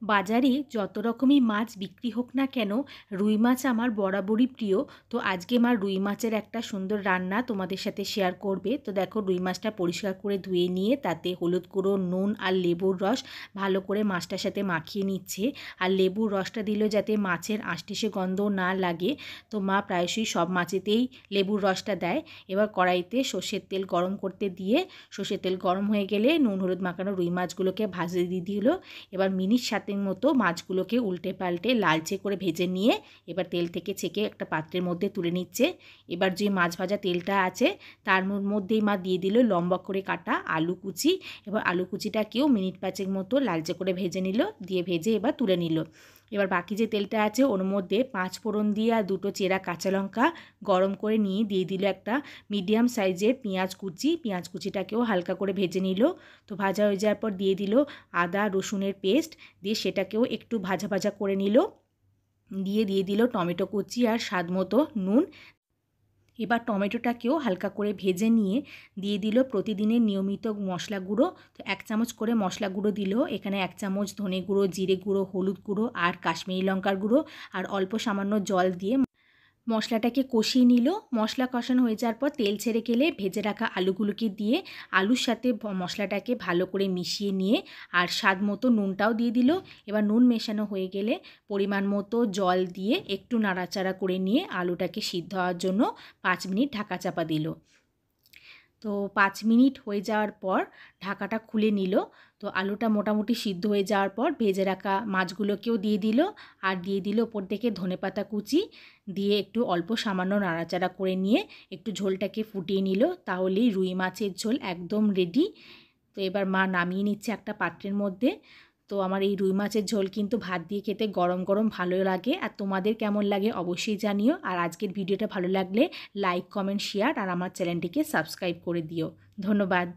বাজারে যত রকমই মাছ বিক্রি হোক না কেন, রুই মাছ আমার বরাবরই প্রিয়। তো আজকে মা রুই মাছের একটা সুন্দর রান্না তোমাদের সাথে শেয়ার করবে। তো দেখো, রুই মাছটা পরিষ্কার করে ধুয়ে নিয়ে তাতে হলুদ গুঁড়ো, নুন আর লেবুর রস ভালো করে মাছটার সাথে মাখিয়ে নিচ্ছে। আর লেবুর রসটা দিলেও যাতে মাছের আষ্টিসে গন্ধ না লাগে, তো মা প্রায়শই সব মাছেতেই লেবুর রসটা দেয়। এবার কড়াইতে সর্ষের তেল গরম করতে দিয়ে, সর্ষের তেল গরম হয়ে গেলে নুন হলুদ মাখানো রুই মাছগুলোকে ভাজতে দিয়ে দিল। এবার মিনিট 7 মতো মাছগুলোকে উল্টে পাল্টে লালচে করে ভেজে নিয়ে এবার তেল থেকে ছেঁকে একটা পাত্রের মধ্যে তুলে নিচ্ছে। এবার যে মাছ ভাজা তেলটা আছে তার মধ্যেই মা দিয়ে দিল লম্বা করে কাটা আলু কুচি। এবার আলু কুচিটাকেও মিনিট 5 মতো লালচে করে ভেজে নিল, দিয়ে ভেজে এবার তুলে নিল। এবার বাকি যে তেলটা আছে ওর মধ্যে 5 ফোড়ন দিয়ে আর 2টো চেরা কাঁচা লঙ্কা গরম করে নিয়ে দিয়ে দিল একটা মিডিয়াম সাইজের পেঁয়াজ কুচি। পেঁয়াজ কুচিটাকেও হালকা করে ভেজে নিল। তো ভাজা হয়ে যাওয়ার পর দিয়ে দিল আদা রসুনের পেস্ট, দিয়ে সেটাকেও একটু ভাজা ভাজা করে নিল। দিয়ে দিল টমেটো কুচি আর স্বাদ মতো নুন। এবার টমেটোটাকেও হালকা করে ভেজে নিয়ে দিয়ে দিল প্রতিদিনের নিয়মিত মশলা গুঁড়ো। তো 1 চামচ করে মশলা গুঁড়ো দিল। এখানে 1 চামচ ধনে গুঁড়ো, জিরে গুঁড়ো, হলুদ গুঁড়ো আর কাশ্মীরি লঙ্কার গুঁড়ো, আর অল্প সামান্য জল দিয়ে মশলাটাকে কষিয়ে নিল। মশলা কষানো হয়ে যাওয়ার পর তেল ছেড়ে গেলে ভেজে রাখা আলুগুলোকে দিয়ে আলুর সাথে মশলাটাকে ভালো করে মিশিয়ে নিয়ে আর স্বাদ মতো নুনটাও দিয়ে দিল। এবার নুন মেশানো হয়ে গেলে পরিমাণ মতো জল দিয়ে একটু নাড়াচাড়া করে নিয়ে আলুটাকে সিদ্ধ হওয়ার জন্য 5 মিনিট ঢাকা চাপা দিল। তো 5 মিনিট হয়ে যাওয়ার পর ঢাকাটা খুলে নিল। তো আলুটা মোটামুটি সিদ্ধ হয়ে যাওয়ার পর ভেজে রাখা মাছগুলোকেও দিয়ে দিল, আর দিয়ে দিল ওপর থেকে ধনেপাতা কুচি, দিয়ে একটু অল্প সামান্য নাড়াচাড়া করে নিয়ে একটু ঝোলটাকে ফুটিয়ে নিল। তাহলেই রুই মাছের ঝোল একদম রেডি। তো এবার মা নামিয়ে নিচ্ছে একটা পাত্রের মধ্যে। তো আমার এই রুই মাছের ঝোল কিন্তু ভাত দিয়ে খেতে গরম গরম ভালো লাগে। আর তোমাদের কেমন লাগে অবশ্যই জানিও। আর আজকের ভিডিওটা ভালো লাগলে লাইক, কমেন্ট, শেয়ার আর আমার চ্যানেলটিকে সাবস্ক্রাইব করে দিও। ধন্যবাদ।